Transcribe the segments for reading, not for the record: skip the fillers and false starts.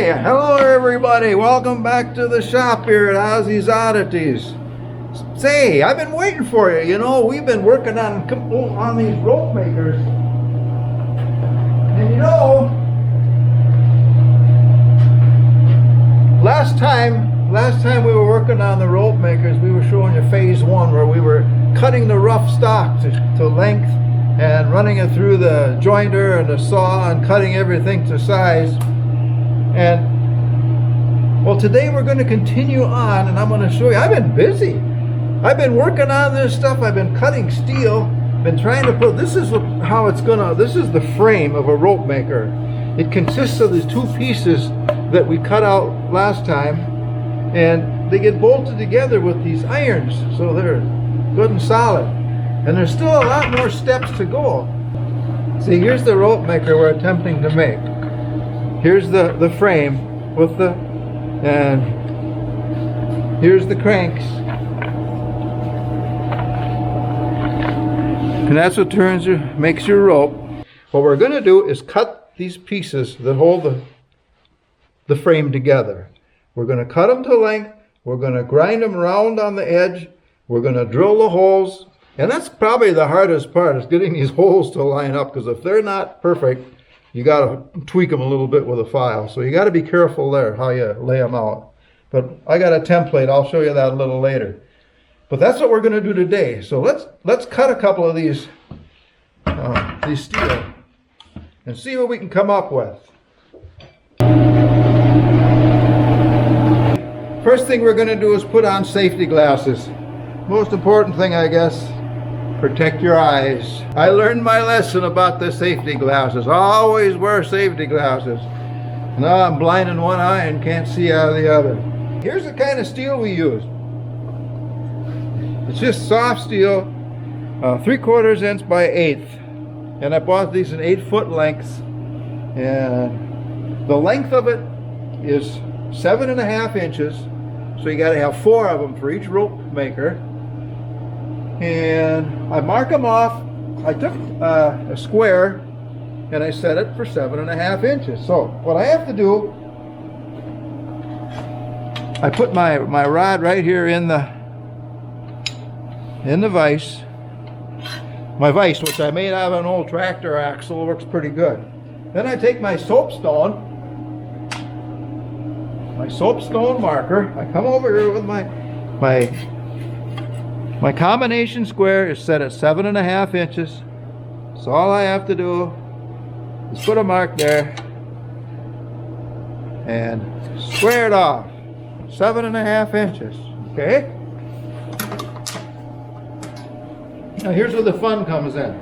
Hey, hello everybody. Welcome back to the shop here at Ozzie's Oddities. Say, I've been waiting for you. You know, we've been working on these rope makers. And you know, last time we were working on the rope makers, we were showing you phase one where we were cutting the rough stock to length and running it through the jointer and the saw and cutting everything to size. And well, today we're going to continue on, and I'm going to show you. I've been busy. I've been working on this stuff. I've been cutting steel, been trying to put, this is how it's gonna, this is the frame of a rope maker. It consists of these two pieces that we cut out last time, and they get bolted together with these irons, so they're good and solid. And there's still a lot more steps to go. See, here's the rope maker we're attempting to make. Here's the frame with the, and here's the cranks. And that's what makes your rope. What we're going to do is cut these pieces that hold the frame together. We're going to cut them to length. We're going to grind them round on the edge. We're going to drill the holes. And that's probably the hardest part, is getting these holes to line up, because if they're not perfect, you got to tweak them a little bit with a file. So you got to be careful there how you lay them out. But I got a template. I'll show you that a little later. But that's what we're going to do today. So let's cut a couple of these steel and see what we can come up with. First thing we're going to do is put on safety glasses. Most important thing, I guess, protect your eyes. I learned my lesson about the safety glasses. Always wear safety glasses. Now I'm blind in one eye and can't see out of the other. Here's the kind of steel we use. It's just soft steel, 3/4 inch by 1/8. And I bought these in 8-foot lengths. And the length of it is 7.5 inches. So you got to have 4 of them for each rope maker. And I mark them off. I took a square and I set it for 7.5 inches. So what I have to do, I put my rod right here in the vise. My vise, which I made out of an old tractor axle, works pretty good. Then I take my soapstone marker. I come over here with my combination square is set at 7.5 inches. So all I have to do is put a mark there and square it off. 7.5 inches. Okay? Now here's where the fun comes in.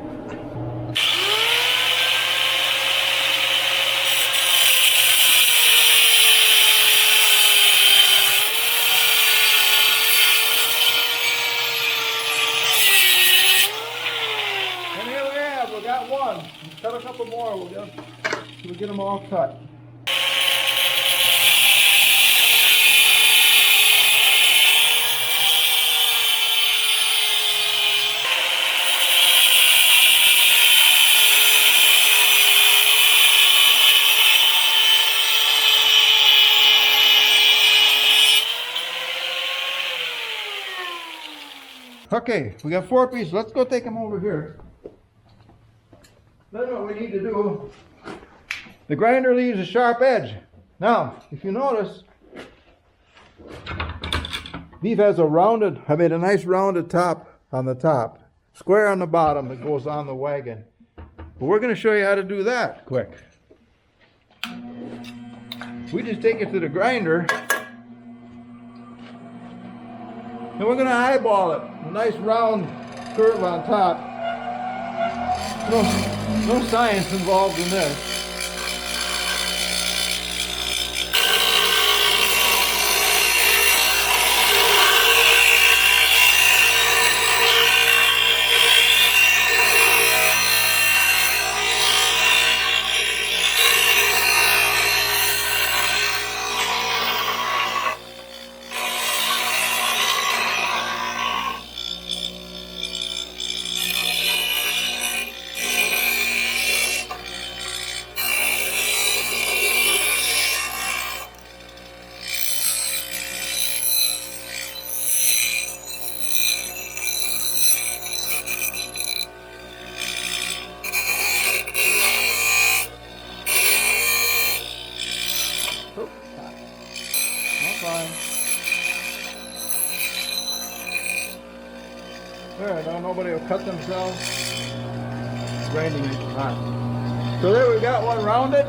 And here we have, we got one. Cut a couple more, we'll get them all cut. Okay, we got 4 pieces. Let's go take them over here. Then what we need to do, the grinder leaves a sharp edge. Now, if you notice, beef has I made a nice rounded top on the top, square on the bottom that goes on the wagon. But we're going to show you how to do that quick. We just take it to the grinder, and we're going to eyeball it. A nice round curve on top. No science involved in this. There, now nobody will cut themselves. Grinding it hot. So there we've got one rounded.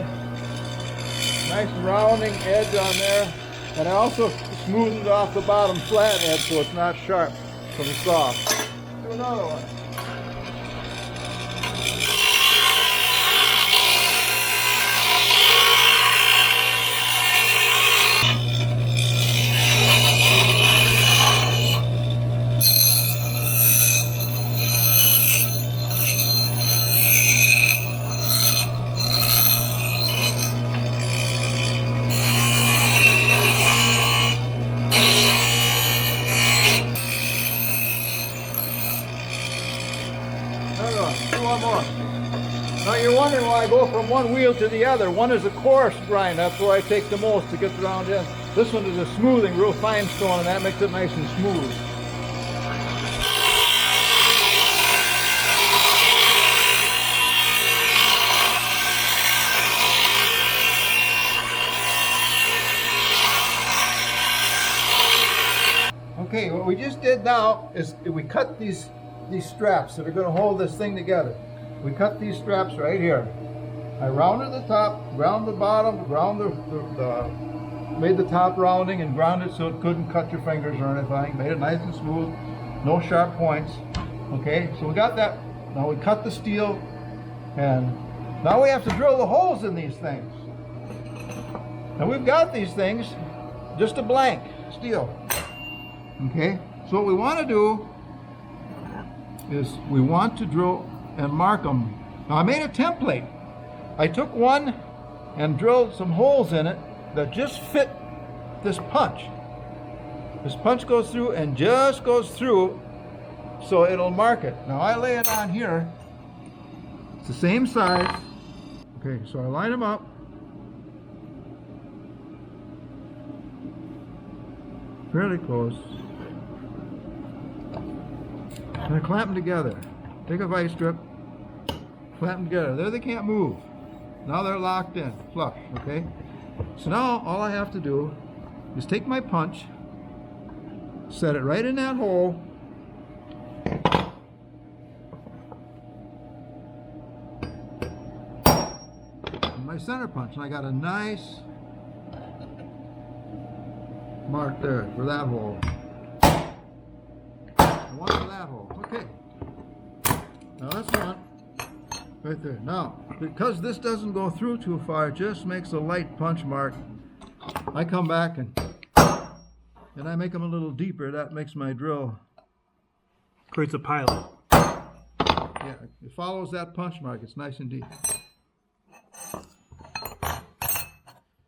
Nice rounding edge on there. And I also smoothened off the bottom flat edge so it's not sharp from the saw. Do another one. Do one more. Now you're wondering why I go from one wheel to the other. One is a coarse grind, that's where I take the most to get the round in. This one is a smoothing, real fine stone, and that makes it nice and smooth. Okay, what we just did now is we cut these straps that are going to hold this thing together. We cut these straps right here. I rounded the top, ground the bottom, ground made the top rounding and ground it so it couldn't cut your fingers or anything. Made it nice and smooth, no sharp points. Okay, so we got that. Now we cut the steel, and now we have to drill the holes in these things. Now we've got these things, just a blank steel. Okay, so what we want to do is we want to drill and mark them. Now I made a template. I took one and drilled some holes in it that just fit this punch. This punch goes through and just goes through, so it'll mark it. Now I lay it on here. It's the same size. Okay, so I line them up. Fairly close. And I clamp them together. Take a vice grip, clamp them together. There they can't move. Now they're locked in, flush, okay? So now all I have to do is take my punch, set it right in that hole, and my center punch, and I got a nice mark there for that hole. And one for that hole. Okay. Now that's one right there. Now, because this doesn't go through too far, it just makes a light punch mark. I come back and I make them a little deeper. That makes my drill, Creates a pilot. yeah, it follows that punch mark. It's nice and deep.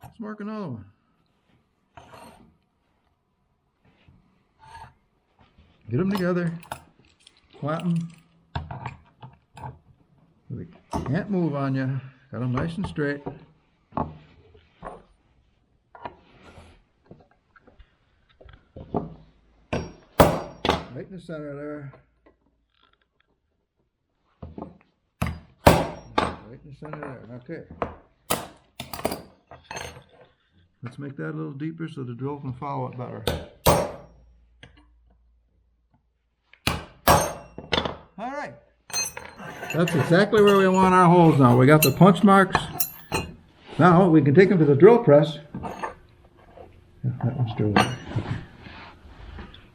Let's mark another one. Get them together, clamp them. They can't move on you. Got them nice and straight. Right in the center there. Right in the center there. Okay. Let's make that a little deeper so the drill can follow it better. All right. That's exactly where we want our holes now. We got the punch marks. Now we can take them to the drill press. Yeah, that one's drilled.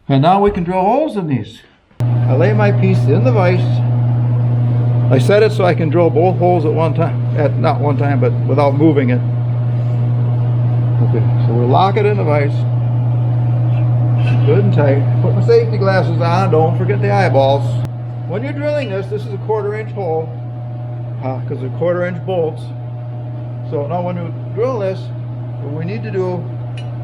And now we can drill holes in these. I lay my piece in the vise. I set it so I can drill both holes at one time. Not one time, but without moving it. Okay, so we'll lock it in the vise. Good and tight. Put my safety glasses on. Don't forget the eyeballs. When you're drilling this is a 1/4 inch hole, because they're 1/4 inch bolts. So now when we drill this, what we need to do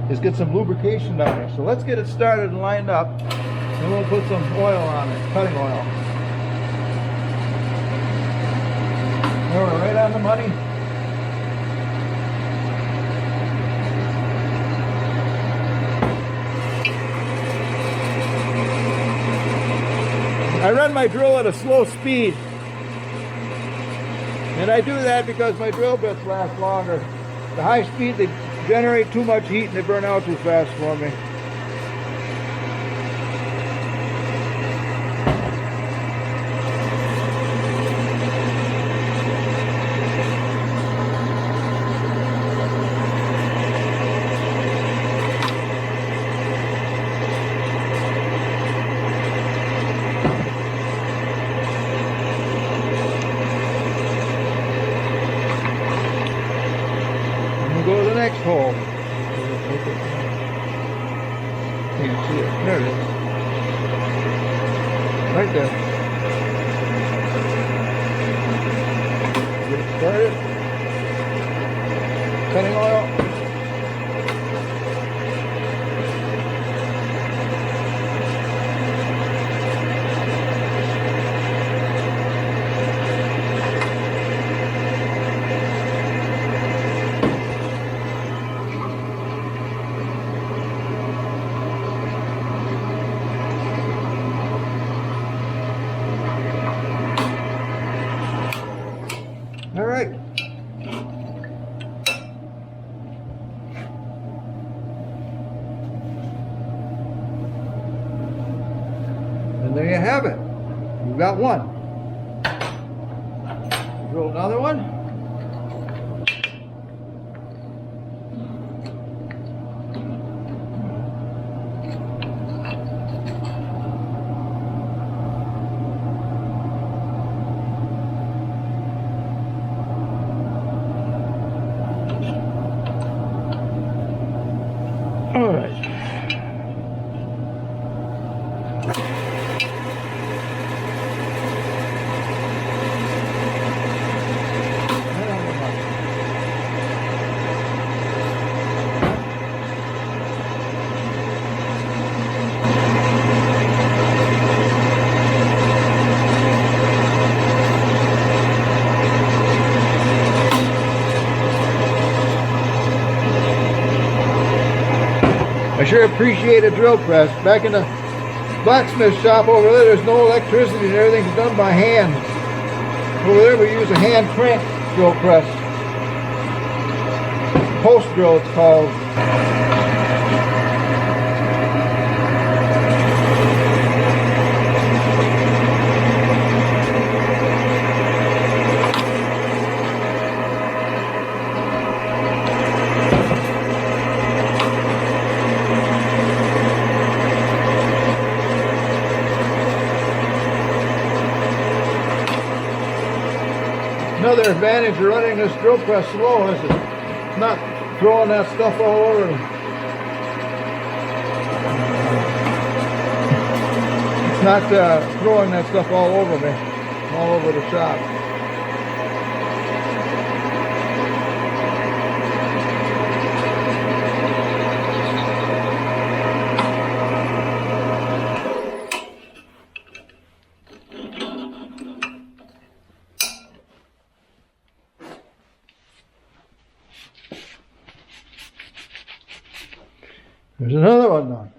is get some lubrication down here. So let's get it started and lined up, and we'll put some oil on it, cutting oil. There, we're right on the money. I run my drill at a slow speed, and I do that because my drill bits last longer. The high speed, they generate too much heat and they burn out too fast for me. Right there. Get it started. Cutting oil. All right. And there you have it. You've got one. Drill another one. All right. I sure appreciate a drill press. Back in the blacksmith shop over there, there's no electricity and everything's done by hand. Over there we use a hand crank drill press. Post drill it's called. Another advantage of running this drill press slow is it's not throwing that stuff all over. It's not throwing that stuff all over me, all over the shop. There's another one done.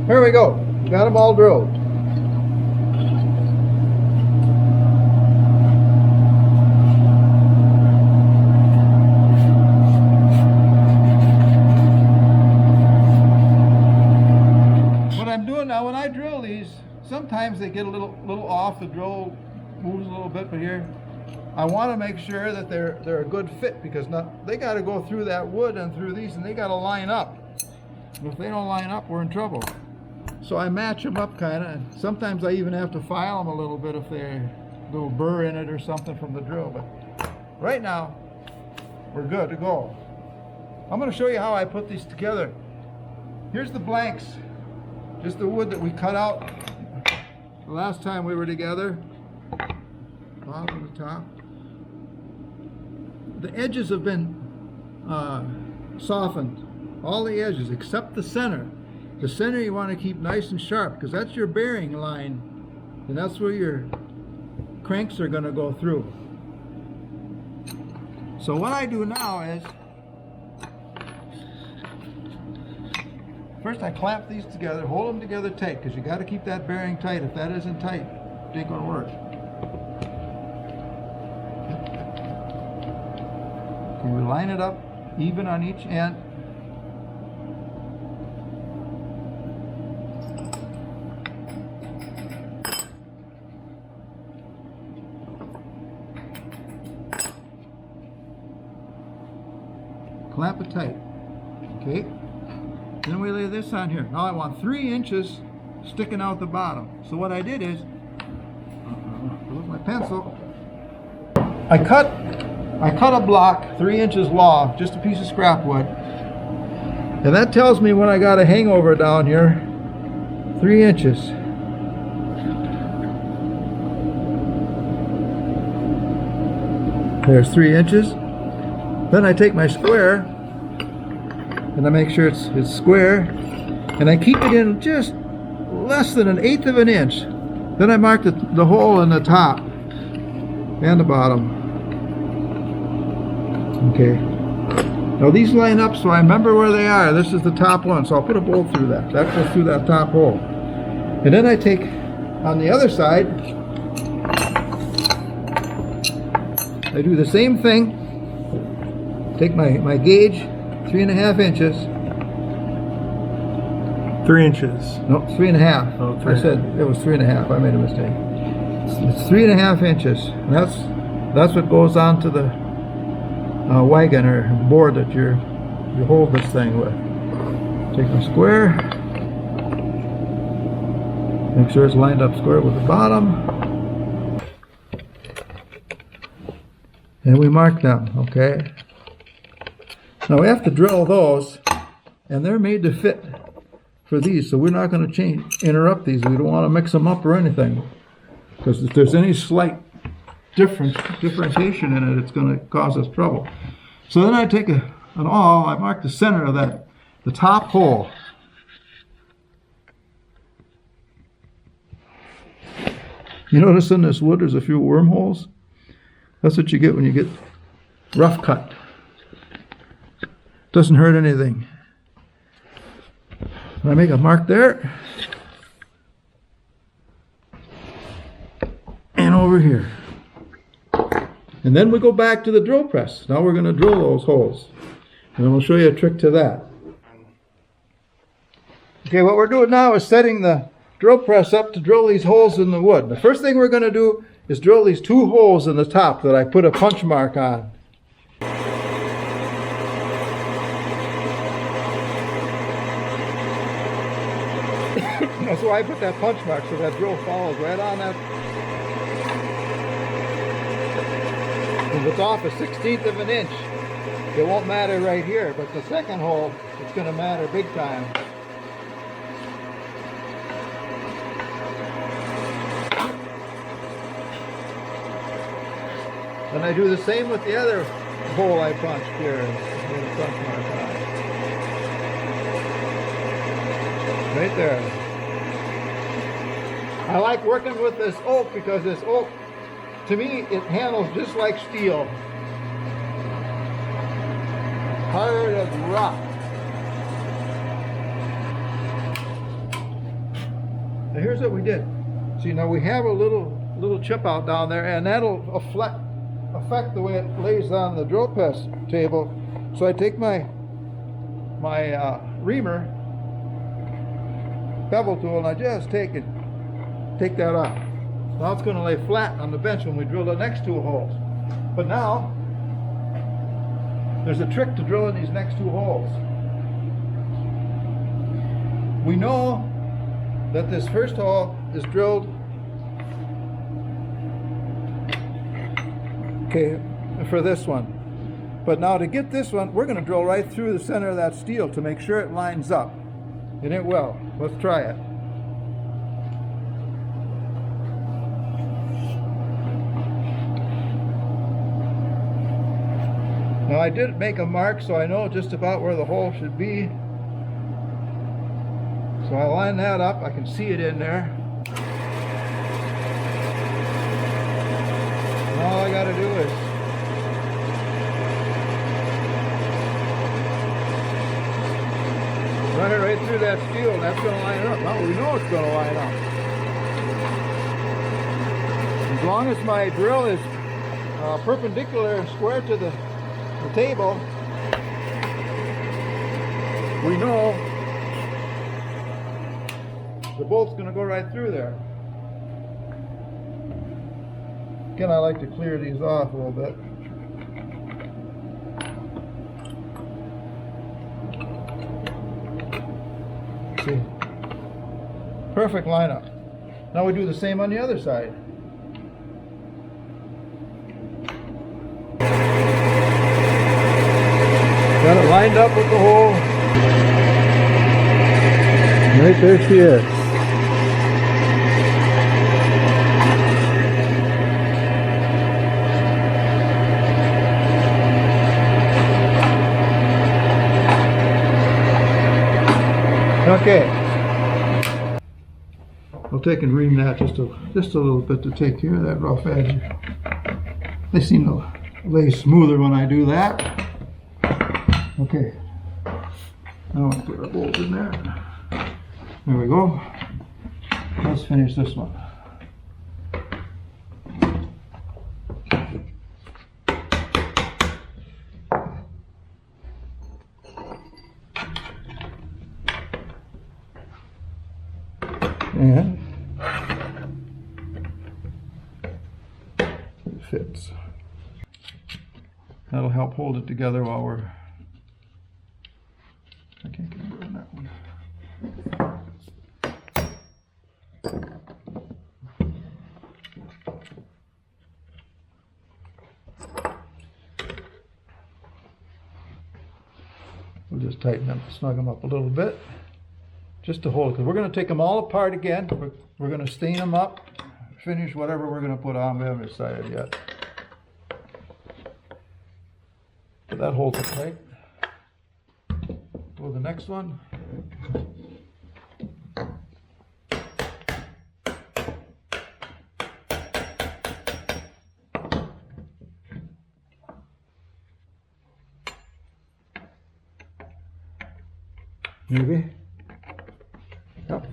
Here we go. Got them all drilled. What I'm doing now, when I drill these, sometimes they get a little off. The drill moves a little bit, but here I want to make sure that they're a good fit, because they got to go through that wood and through these, and they got to line up. If they don't line up, we're in trouble. So I match them up kind of, and sometimes I even have to file them a little bit if they're a little burr in it or something from the drill. But right now, we're good to go. I'm going to show you how I put these together. Here's the blanks just the wood that we cut out the last time we were together. Bottom to top. The edges have been softened. All the edges except the center. The center you want to keep nice and sharp because that's your bearing line, and that's where your cranks are going to go through. So what I do now is, first I clamp these together, hold them together tight, because you got to keep that bearing tight. If that isn't tight, it ain't going to work. And we line it up even on each end. Clamp it tight. Okay. Then we lay this on here. Now I want 3 inches sticking out the bottom. So what I did is, with my pencil, I cut a block 3 inches long, just a piece of scrap wood, and that tells me when I got a hangover down here, 3 inches. There's 3 inches. Then I take my square and I make sure it's square, and I keep it in just less than 1/8 of an inch. Then I mark the hole in the top and the bottom. Okay. Now these line up so I remember where they are. This is the top one, so I'll put a bolt through that. That goes through that top hole. And then I take, on the other side, I do the same thing. Take my gauge, 3.5 inches. 3 inches. No, 3.5. Oh, I said it was 3.5. I made a mistake. It's 3.5 inches. And that's what goes onto the wagon or board that you hold this thing with. Take my square. Make sure it's lined up square with the bottom. And we mark them, okay? Now we have to drill those, and they're made to fit for these, so we're not going to interrupt these. We don't want to mix them up or anything, because if there's any slight differentiation in it, it's going to cause us trouble. So then I take an awl, I mark the center of that, the top hole. You notice in this wood there's a few wormholes? That's what you get when you get rough cut. Doesn't hurt anything. I make a mark there. And over here. And then we go back to the drill press. Now we're going to drill those holes. And then we'll show you a trick to that. Okay, what we're doing now is setting the drill press up to drill these holes in the wood. The first thing we're going to do is drill these 2 holes in the top that I put a punch mark on. That's why I put that punch mark, so that drill follows right on that. If it's off a 1/16 of an inch, it won't matter right here, but the second hole, it's going to matter big time. And I do the same with the other hole I punched here. With a punch mark on. Right there. I like working with this oak because this oak, to me, it handles just like steel. Hard as rock. Now here's what we did. See, now we have a little chip out down there, and that'll affect the way it lays on the drill press table. So I take my reamer, bevel tool, and I just take that off. Now it's going to lay flat on the bench when we drill the next 2 holes. But now there's a trick to drilling these next 2 holes. We know that this first hole is drilled, okay, for this one. But now to get this one, we're going to drill right through the center of that steel to make sure it lines up. And it will. Let's try it. Now I did make a mark so I know just about where the hole should be. So I line that up, I can see it in there. And all I gotta do is run it right through that steel and that's gonna line up. Now we know it's gonna line up. As long as my drill is perpendicular and square to the table, we know the bolt's going to go right through there. Again, I like to clear these off a little bit. See? Perfect lineup. Now we do the same on the other side. Got it lined up with the hole. Right there she is. Okay. I'll take and ream that just a little bit to take care of that rough edge. They seem to lay smoother when I do that. Okay. Now I'll put our bolt in there. There we go. Let's finish this one. And it fits. That'll help hold it together while we're... I can't get a burn that one. We'll just tighten them, snug them up a little bit, just to hold it, because we're going to take them all apart again. We're going to stain them up, finish whatever we're going to put on. We haven't decided yet. But that holds it tight. Go to the next one. Maybe. Yep.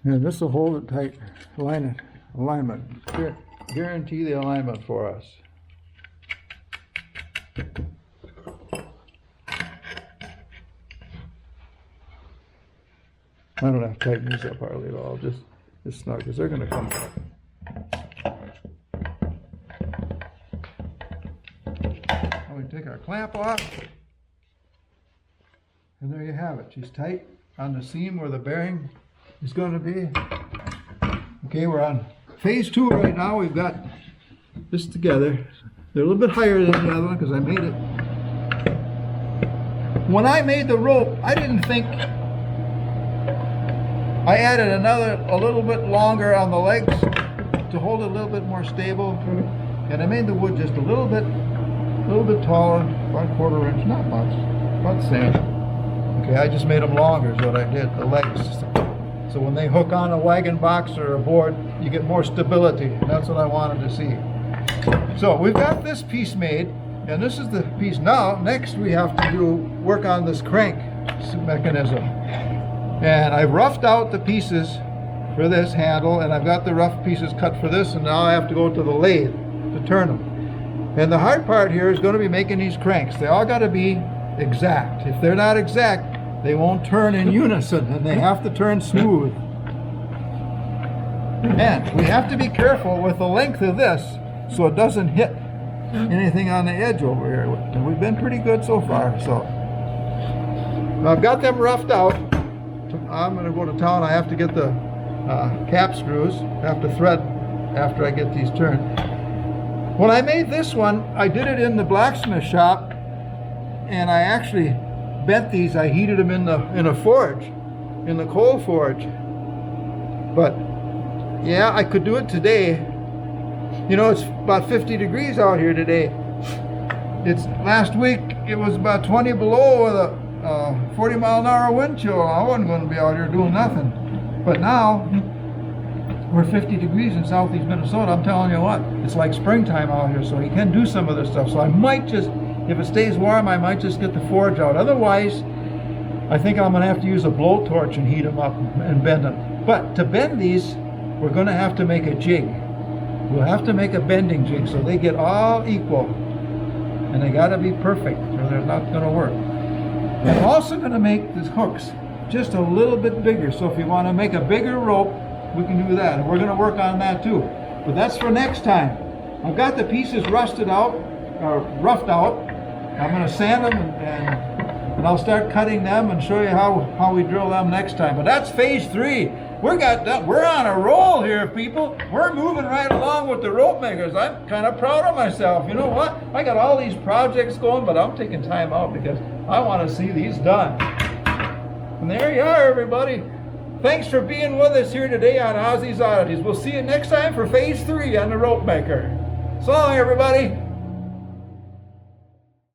And this will hold it tight. Alignment. Guarantee the alignment for us. I don't have to tighten these up hardly at all, just snug, because they're going to come up. Now we take our clamp off, and there you have it. She's tight on the seam where the bearing is going to be. Okay, we're on phase 2 right now. We've got this together. They're a little bit higher than the other one because I made it. When I made the rope, I didn't think... I added a little bit longer on the legs to hold it a little bit more stable, and I made the wood just a little bit taller, about 1/4 inch, not much, about the same. Okay, I just made them longer is what I did, the legs. So when they hook on a wagon box or a board, you get more stability, and that's what I wanted to see. So we've got this piece made, and this is the piece. Now, next we have to work on this crank mechanism. And I roughed out the pieces for this handle, and I've got the rough pieces cut for this, and now I have to go to the lathe to turn them. And the hard part here is going to be making these cranks. They all got to be exact. If they're not exact, they won't turn in unison, and they have to turn smooth. And we have to be careful with the length of this so it doesn't hit anything on the edge over here. And we've been pretty good so far. So I've got them roughed out. I'm going to go to town. I have to get the cap screws. I have to thread after I get these turned. When I made this one, I did it in the blacksmith shop, and I actually bent these, I heated them in a forge, in the coal forge. But yeah, I could do it today. You know, it's about 50 degrees out here today. It's last week it was about 20 below with a 40-mile-an-hour wind chill. I wasn't going to be out here doing nothing. But now we're 50 degrees in southeast Minnesota. I'm telling you what, it's like springtime out here, so you can do some of this stuff. So I might just, if it stays warm, I might just get the forge out. Otherwise, I think I'm going to have to use a blowtorch and heat them up and bend them. But to bend these, we're going to have to make a jig. We'll have to make a bending jig so they get all equal. And they got to be perfect or they're not going to work. I'm also going to make these hooks just a little bit bigger. So if you want to make a bigger rope, we can do that. And we're going to work on that too. But that's for next time. I've got the pieces rusted out, or roughed out. I'm going to sand them and I'll start cutting them and show you how we drill them next time. But that's phase 3. We're on a roll here, people. We're moving right along with the rope makers. I'm kind of proud of myself. You know what? I got all these projects going, but I'm taking time out because I want to see these done. And there you are, everybody. Thanks for being with us here today on Ozzie's Oddities. We'll see you next time for phase 3 on the rope maker. So long, everybody.